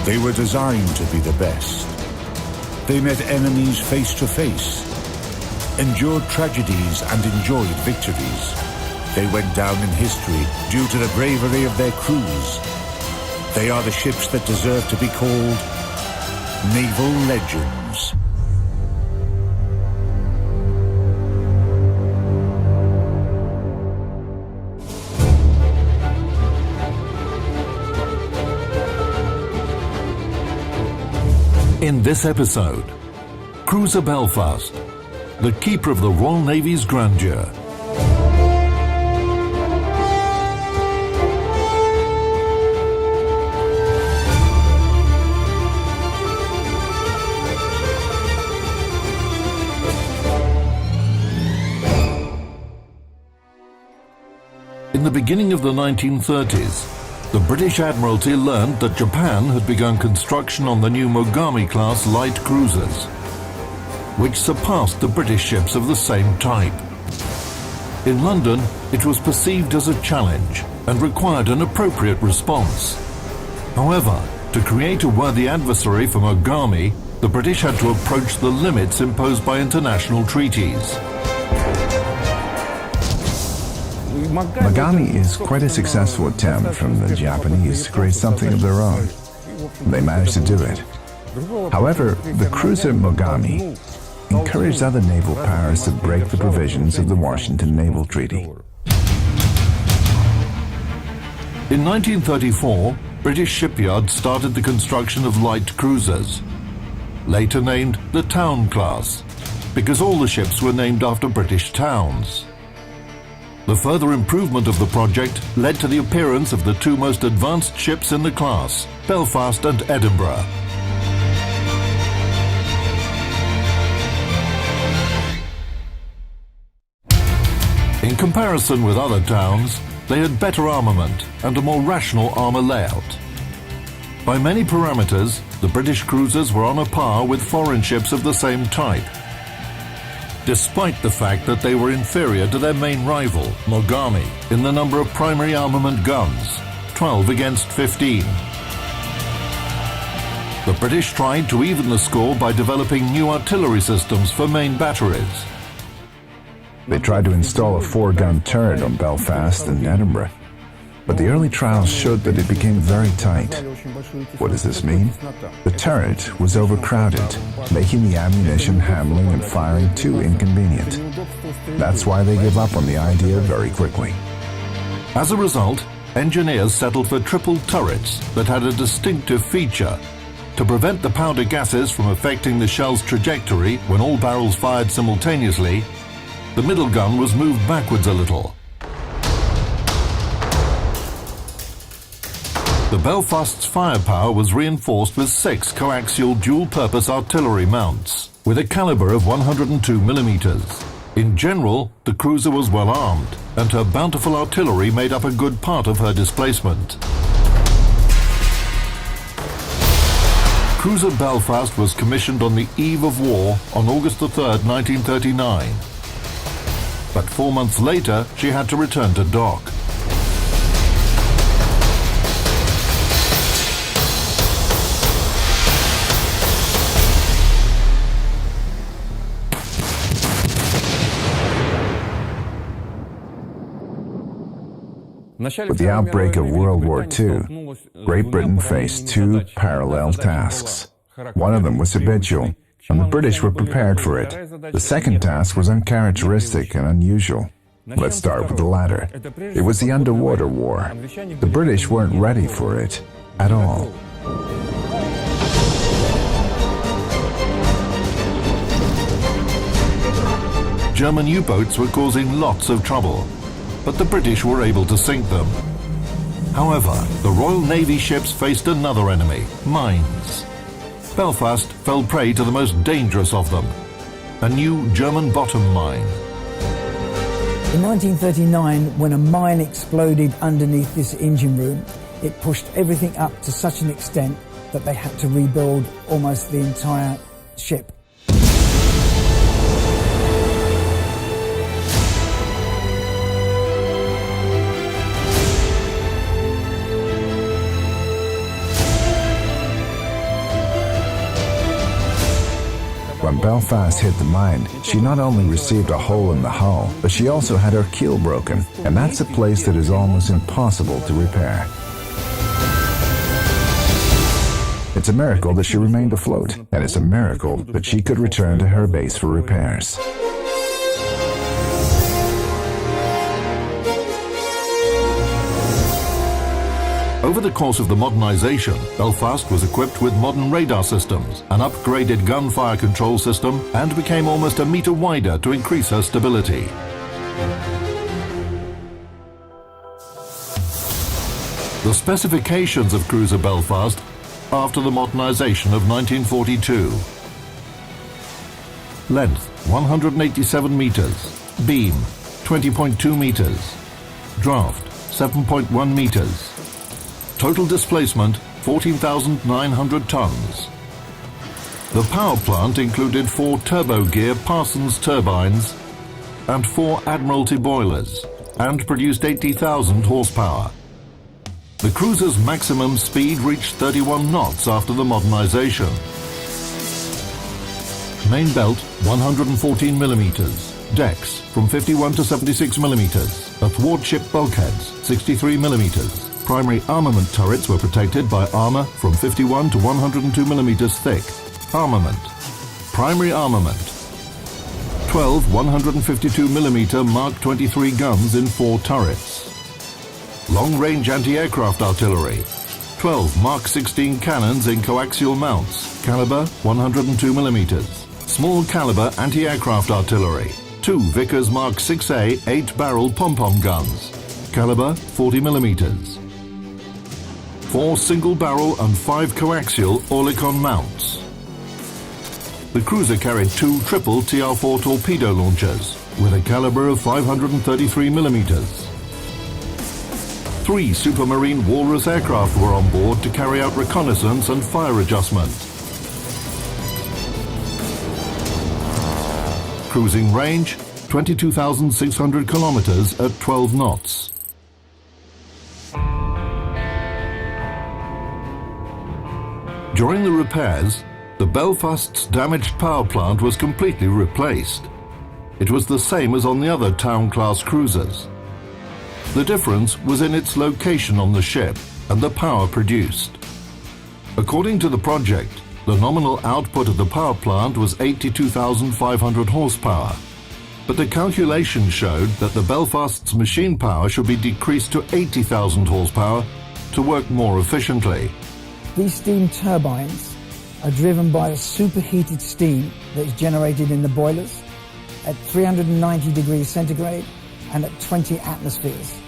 They were designed to be the best. They met enemies face to face, endured tragedies and enjoyed victories. They went down in history due to the bravery of their crews. They are the ships that deserve to be called naval legends. In this episode, Cruiser Belfast, the keeper of the Royal Navy's grandeur. In the beginning of the 1930s, the British Admiralty learned that Japan had begun construction on the new Mogami-class light cruisers, which surpassed the British ships of the same type. In London, it was perceived as a challenge and required an appropriate response. However, to create a worthy adversary for Mogami, the British had to approach the limits imposed by international treaties. Mogami is quite a successful attempt from the Japanese to create something of their own. They managed to do it. However, the cruiser Mogami encouraged other naval powers to break the provisions of the Washington Naval Treaty. In 1934, British shipyards started the construction of light cruisers, later named the Town class, because all the ships were named after British towns. The further improvement of the project led to the appearance of the two most advanced ships in the class, Belfast and Edinburgh. In comparison with other towns, they had better armament and a more rational armour layout. By many parameters, the British cruisers were on a par with foreign ships of the same type, despite the fact that they were inferior to their main rival, Mogami, in the number of primary armament guns, 12 against 15. The British tried to even the score by developing new artillery systems for main batteries. They tried to install a 4-gun turret on Belfast and Edinburgh, but the early trials showed that it became very tight. What does this mean? The turret was overcrowded, making the ammunition handling and firing too inconvenient. That's why they gave up on the idea very quickly. As a result, engineers settled for triple turrets that had a distinctive feature. To prevent the powder gases from affecting the shell's trajectory when all barrels fired simultaneously, the middle gun was moved backwards a little. The Belfast's firepower was reinforced with 6 coaxial dual-purpose artillery mounts, with a caliber of 102 millimeters. In general, the cruiser was well armed, and her bountiful artillery made up a good part of her displacement. Cruiser Belfast was commissioned on the eve of war on August 3, 1939. But 4 months later, she had to return to dock. With the outbreak of World War II, Great Britain faced 2 parallel tasks. One of them was habitual, and the British were prepared for it. The second task was uncharacteristic and unusual. Let's start with the latter. It was the underwater war. The British weren't ready for it at all. German U-boats were causing lots of trouble, but the British were able to sink them. However, the Royal Navy ships faced another enemy, mines. Belfast fell prey to the most dangerous of them, a new German bottom mine. In 1939, when a mine exploded underneath this engine room, it pushed everything up to such an extent that they had to rebuild almost the entire ship. Belfast hit the mine, she not only received a hole in the hull, but she also had her keel broken, and that's a place that is almost impossible to repair. It's a miracle that she remained afloat, and it's a miracle that she could return to her base for repairs. Over the course of the modernization, Belfast was equipped with modern radar systems, an upgraded gunfire control system, and became almost a meter wider to increase her stability. The specifications of cruiser Belfast after the modernization of 1942. Length 187 meters, beam 20.2 meters, draft 7.1 meters. Total displacement 14,900 tons. The power plant included 4 turbo gear Parsons turbines and 4 Admiralty boilers and produced 80,000 horsepower. The cruiser's maximum speed reached 31 knots after the modernization. Main belt 114 millimeters, decks from 51 to 76 millimeters, athwartship bulkheads 63 millimeters. Primary armament turrets were protected by armor from 51 to 102 millimeters thick. Armament. Primary armament. 12 152 millimeter Mark 23 guns in 4 turrets. Long-range anti-aircraft artillery. 12 Mark 16 cannons in coaxial mounts, caliber 102 millimeters. Small caliber anti-aircraft artillery. 2 Vickers Mark 6A 8-barrel pom-pom guns, caliber 40 millimeters. 4 single-barrel and 5 coaxial Oerlikon mounts. The cruiser carried 2 triple TR-4 torpedo launchers with a caliber of 533 millimeters. 3 Supermarine Walrus aircraft were on board to carry out reconnaissance and fire adjustment. Cruising range 22,600 kilometers at 12 knots. During the repairs, the Belfast's damaged power plant was completely replaced. It was the same as on the other Town-class cruisers. The difference was in its location on the ship and the power produced. According to the project, the nominal output of the power plant was 82,500 horsepower, but the calculations showed that the Belfast's machine power should be decreased to 80,000 horsepower to work more efficiently. These steam turbines are driven by the superheated steam that is generated in the boilers at 390 degrees centigrade and at 20 atmospheres.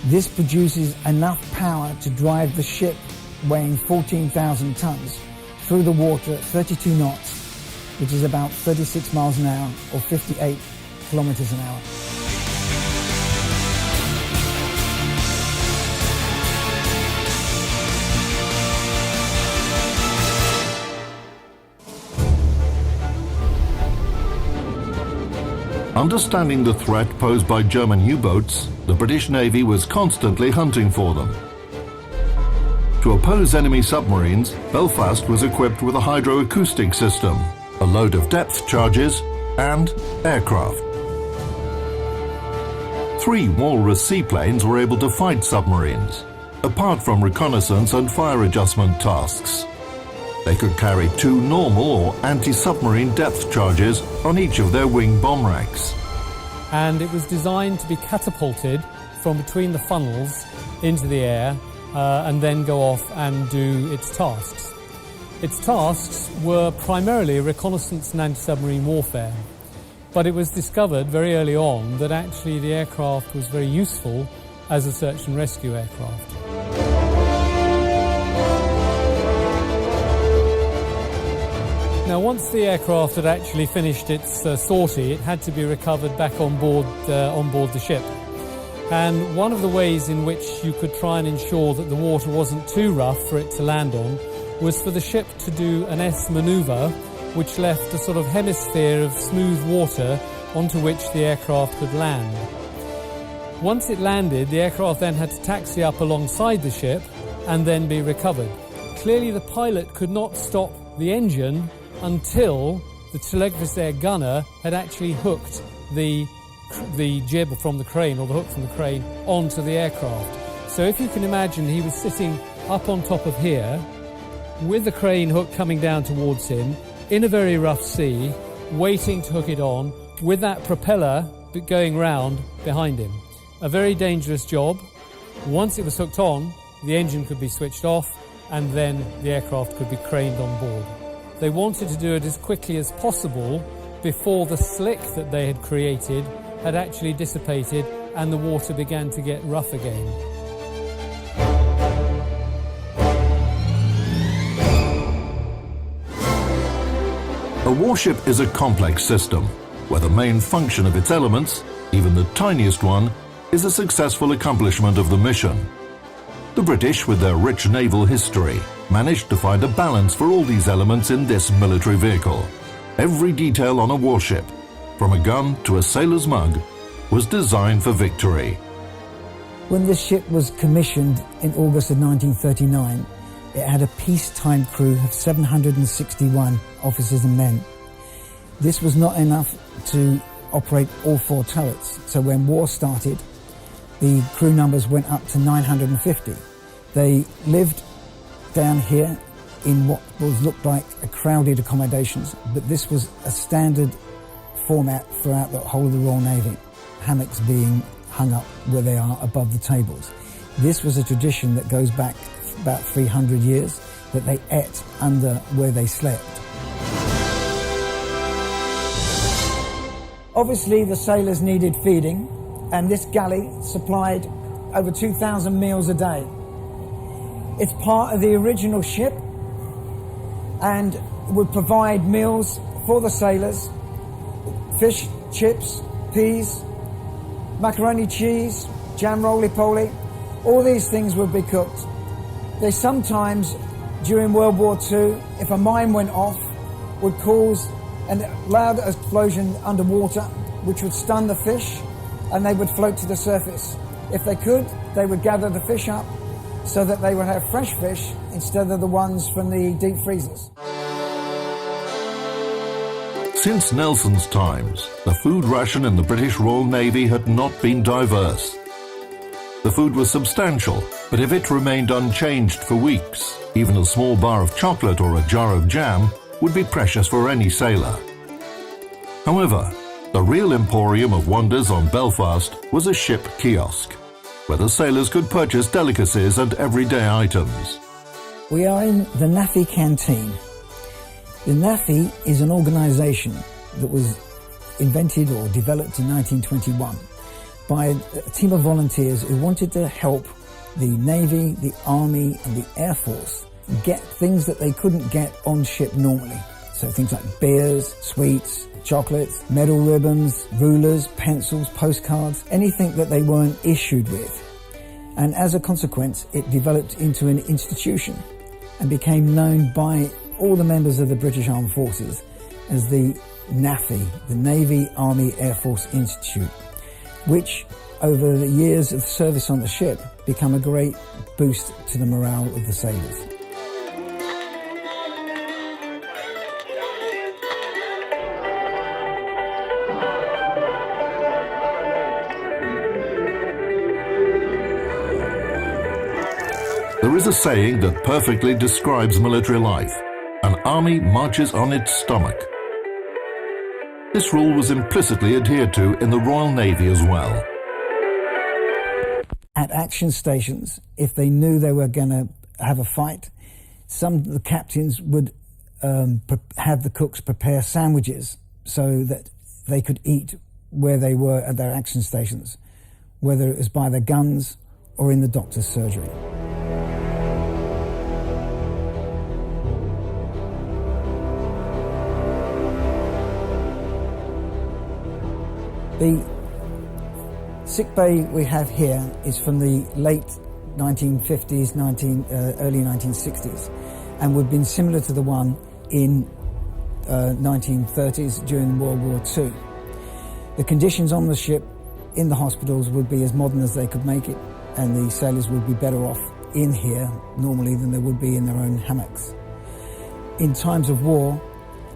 This produces enough power to drive the ship weighing 14,000 tons through the water at 32 knots, which is about 36 miles an hour or 58 kilometers an hour. Understanding the threat posed by German U-boats, the British Navy was constantly hunting for them. To oppose enemy submarines, Belfast was equipped with a hydroacoustic system, a load of depth charges, and aircraft. 3 Walrus seaplanes were able to fight submarines, apart from reconnaissance and fire adjustment tasks. They could carry 2 normal or anti-submarine depth charges on each of their wing bomb racks. And it was designed to be catapulted from between the funnels into the air and then go off and do its tasks. Its tasks were primarily reconnaissance and anti-submarine warfare, but it was discovered very early on that actually the aircraft was very useful as a search and rescue aircraft. Now, once the aircraft had actually finished its sortie, it had to be recovered back on board the ship. And one of the ways in which you could try and ensure that the water wasn't too rough for it to land on was for the ship to do an S manoeuvre, which left a sort of hemisphere of smooth water onto which the aircraft could land. Once it landed, the aircraft then had to taxi up alongside the ship and then be recovered. Clearly, the pilot could not stop the engine until the telegraphist air gunner had actually hooked the jib from the crane, or the hook from the crane, onto the aircraft. So if you can imagine, he was sitting up on top of here with the crane hook coming down towards him in a very rough sea, waiting to hook it on with that propeller going round behind him. A very dangerous job. Once it was hooked on, the engine could be switched off and then the aircraft could be craned on board. They wanted to do it as quickly as possible before the slick that they had created had actually dissipated and the water began to get rough again. A warship is a complex system, where the main function of its elements, even the tiniest one, is a successful accomplishment of the mission. The British, with their rich naval history, managed to find a balance for all these elements in this military vehicle. Every detail on a warship, from a gun to a sailor's mug, was designed for victory. When this ship was commissioned in August of 1939, it had a peacetime crew of 761 officers and men. This was not enough to operate all 4 turrets, so when war started, the crew numbers went up to 950. They lived down here in what looked like a crowded accommodations, but this was a standard format throughout the whole of the Royal Navy, hammocks being hung up where they are above the tables. This was a tradition that goes back about 300 years, that they ate under where they slept. Obviously the sailors needed feeding, and this galley supplied over 2,000 meals a day. It's part of the original ship and would provide meals for the sailors: fish, chips, peas, macaroni cheese, jam roly-poly. All these things would be cooked. They sometimes, during World War II, if a mine went off, would cause a loud explosion underwater, which would stun the fish, and they would float to the surface. If they could, they would gather the fish up so that they would have fresh fish instead of the ones from the deep freezers. Since Nelson's times, the food ration in the British Royal Navy had not been diverse. The food was substantial, but if it remained unchanged for weeks, even a small bar of chocolate or a jar of jam would be precious for any sailor. However, the real emporium of wonders on Belfast was a ship kiosk, where the sailors could purchase delicacies and everyday items. We are in the NAFI canteen. The NAFI is an organisation that was invented or developed in 1921 by a team of volunteers who wanted to help the Navy, the Army and the Air Force get things that they couldn't get on ship normally. So things like beers, sweets, chocolates, medal ribbons, rulers, pencils, postcards, anything that they weren't issued with. And as a consequence, it developed into an institution and became known by all the members of the British Armed Forces as the NAFI, the Navy Army Air Force Institute, which over the years of service on the ship become a great boost to the morale of the sailors. There is a saying that perfectly describes military life: an army marches on its stomach. This rule was implicitly adhered to in the Royal Navy as well. At action stations, if they knew they were going to have a fight, some of the captains would have the cooks prepare sandwiches so that they could eat where they were at their action stations, whether it was by the guns or in the doctor's surgery. The sick bay we have here is from the late 1950s, early 1960s, and would have been similar to the one in 1930s during World War II. The conditions on the ship in the hospitals would be as modern as they could make it, and the sailors would be better off in here normally than they would be in their own hammocks. In times of war,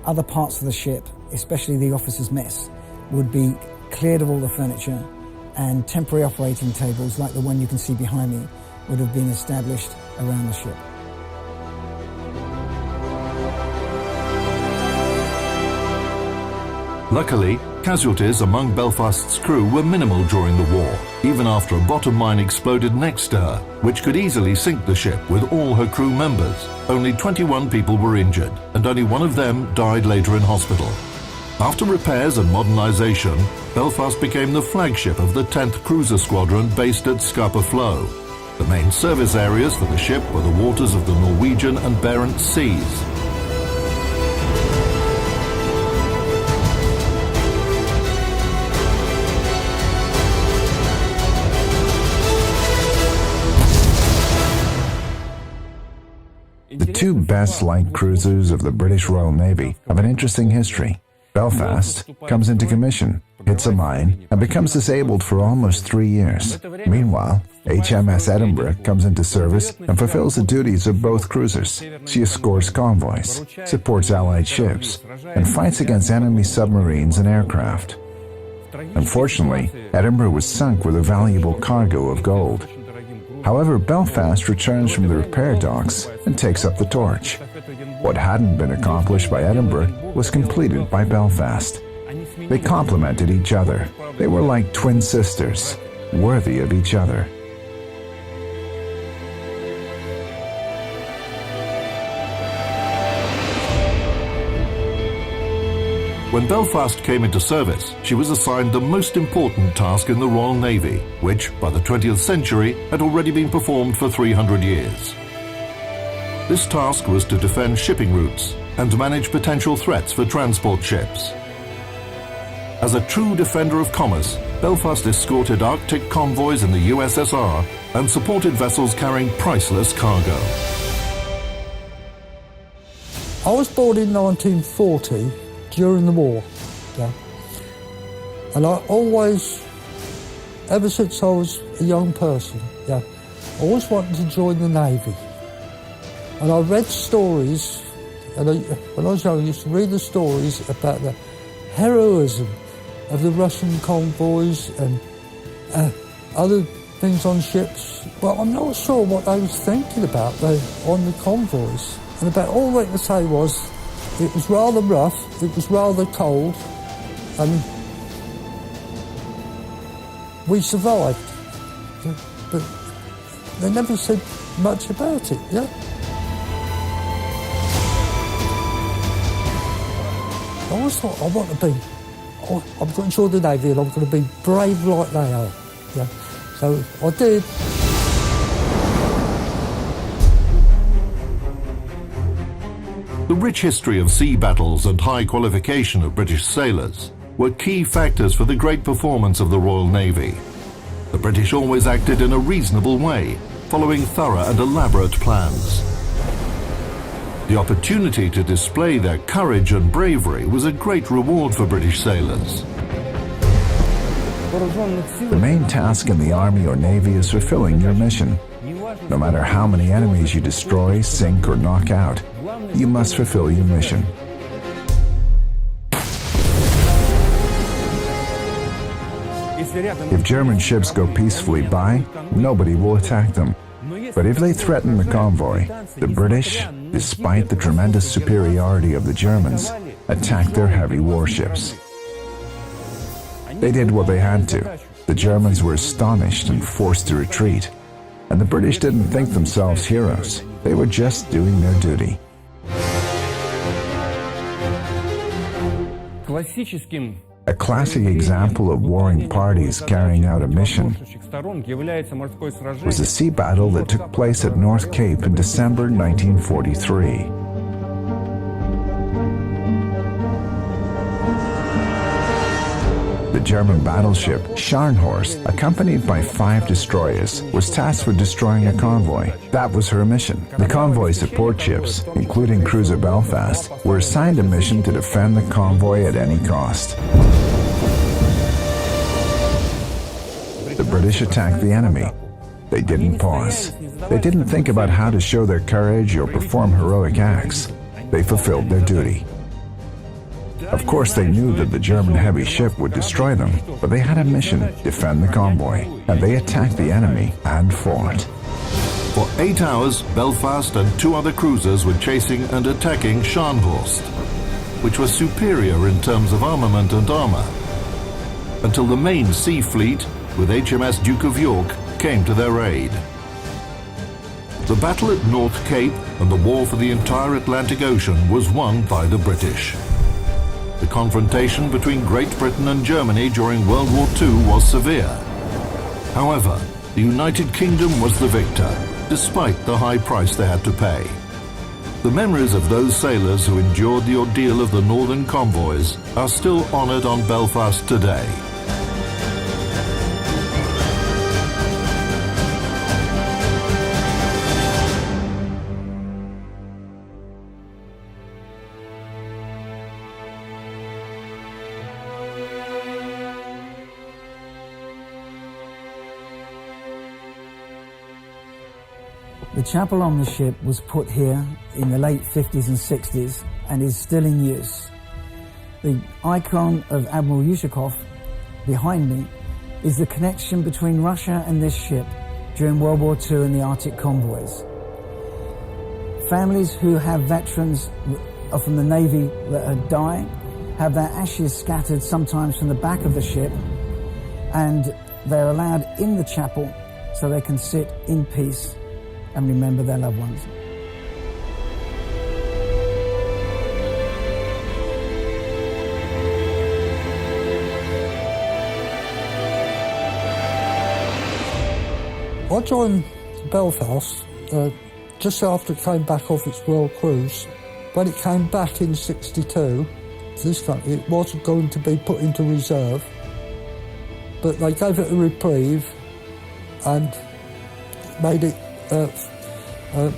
other parts of the ship, especially the officers' mess, would be cleared of all the furniture, and temporary operating tables like the one you can see behind me would have been established around the ship. Luckily, casualties among Belfast's crew were minimal during the war, even after a bottom mine exploded next to her, which could easily sink the ship with all her crew members. Only 21 people were injured, and only one of them died later in hospital. After repairs and modernisation, Belfast became the flagship of the 10th Cruiser Squadron based at Scapa Flow. The main service areas for the ship were the waters of the Norwegian and Barents Seas. The two best light cruisers of the British Royal Navy have an interesting history. Belfast comes into commission, hits a mine, and becomes disabled for almost 3 years. Meanwhile, HMS Edinburgh comes into service and fulfills the duties of both cruisers. She escorts convoys, supports Allied ships, and fights against enemy submarines and aircraft. Unfortunately, Edinburgh was sunk with a valuable cargo of gold. However, Belfast returns from the repair docks and takes up the torch. What hadn't been accomplished by Edinburgh was completed by Belfast. They complemented each other. They were like twin sisters, worthy of each other. When Belfast came into service, she was assigned the most important task in the Royal Navy, which, by the 20th century, had already been performed for 300 years. This task was to defend shipping routes and to manage potential threats for transport ships. As a true defender of commerce, Belfast escorted Arctic convoys in the USSR and supported vessels carrying priceless cargo. I was born in 1940 during the war, yeah. And I always, ever since I was a young person, yeah, I always wanted to join the Navy. And I read stories, and when I was young I used to read the stories about the heroism of the Russian convoys and other things on ships. Well, I'm not sure what they was thinking about on the convoys. And about all they could say was, it was rather rough, it was rather cold, and we survived. But they never said much about it, yeah? I always thought, I want to be, I'm going to join the Navy and I'm going to be brave like they are, yeah? So I did. The rich history of sea battles and high qualification of British sailors were key factors for the great performance of the Royal Navy. The British always acted in a reasonable way, following thorough and elaborate plans. The opportunity to display their courage and bravery was a great reward for British sailors. The main task in the Army or Navy is fulfilling your mission. No matter how many enemies you destroy, sink, or knock out, you must fulfill your mission. If German ships go peacefully by, nobody will attack them. But if they threaten the convoy, the British, despite the tremendous superiority of the Germans, attacked their heavy warships. They did what they had to. The Germans were astonished and forced to retreat. And the British didn't think themselves heroes. They were just doing their duty. A classic example of warring parties carrying out a mission was the sea battle that took place at North Cape in December 1943. The German battleship Scharnhorst, accompanied by 5 destroyers, was tasked with destroying a convoy. That was her mission. The convoy support ships, including cruiser Belfast, were assigned a mission to defend the convoy at any cost. The British attacked the enemy. They didn't pause. They didn't think about how to show their courage or perform heroic acts. They fulfilled their duty. Of course, they knew that the German heavy ship would destroy them, but they had a mission: defend the convoy, and they attacked the enemy and fought. For 8 hours, Belfast and 2 other cruisers were chasing and attacking Scharnhorst, which was superior in terms of armament and armour, until the main sea fleet, with HMS Duke of York, came to their aid. The battle at North Cape and the war for the entire Atlantic Ocean was won by the British. The confrontation between Great Britain and Germany during World War II was severe. However, the United Kingdom was the victor, despite the high price they had to pay. The memories of those sailors who endured the ordeal of the northern convoys are still honoured on Belfast today. The chapel on the ship was put here in the late 50s and 60s and is still in use. The icon of Admiral Yushakov behind me is the connection between Russia and this ship during World War II and the Arctic convoys. Families who have veterans from the Navy that are dying have their ashes scattered sometimes from the back of the ship, and they're allowed in the chapel so they can sit in peace and remember their loved ones. I joined Belfast just after it came back off its world cruise. When it came back in '62, this country, it wasn't going to be put into reserve, but they gave it a reprieve and made it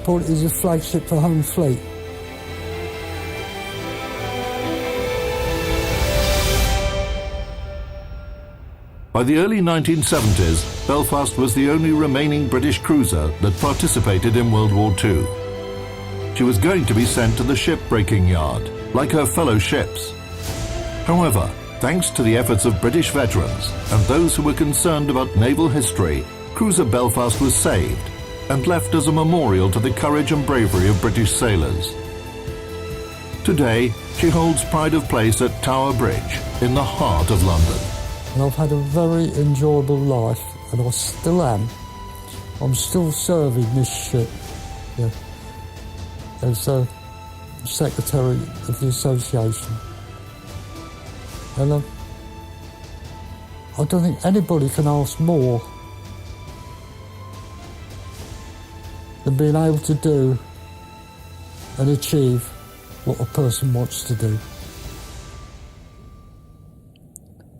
put it as a flagship for Home Fleet. By the early 1970s, Belfast was the only remaining British cruiser that participated in World War II. She was going to be sent to the shipbreaking yard, like her fellow ships. However, thanks to the efforts of British veterans and those who were concerned about naval history, cruiser Belfast was saved and left as a memorial to the courage and bravery of British sailors. Today, she holds pride of place at Tower Bridge, in the heart of London. And I've had a very enjoyable life, and I still am. I'm still serving this ship, yeah, as Secretary of the Association. And I don't think anybody can ask more than being able to do and achieve what a person wants to do.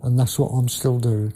And that's what I'm still doing.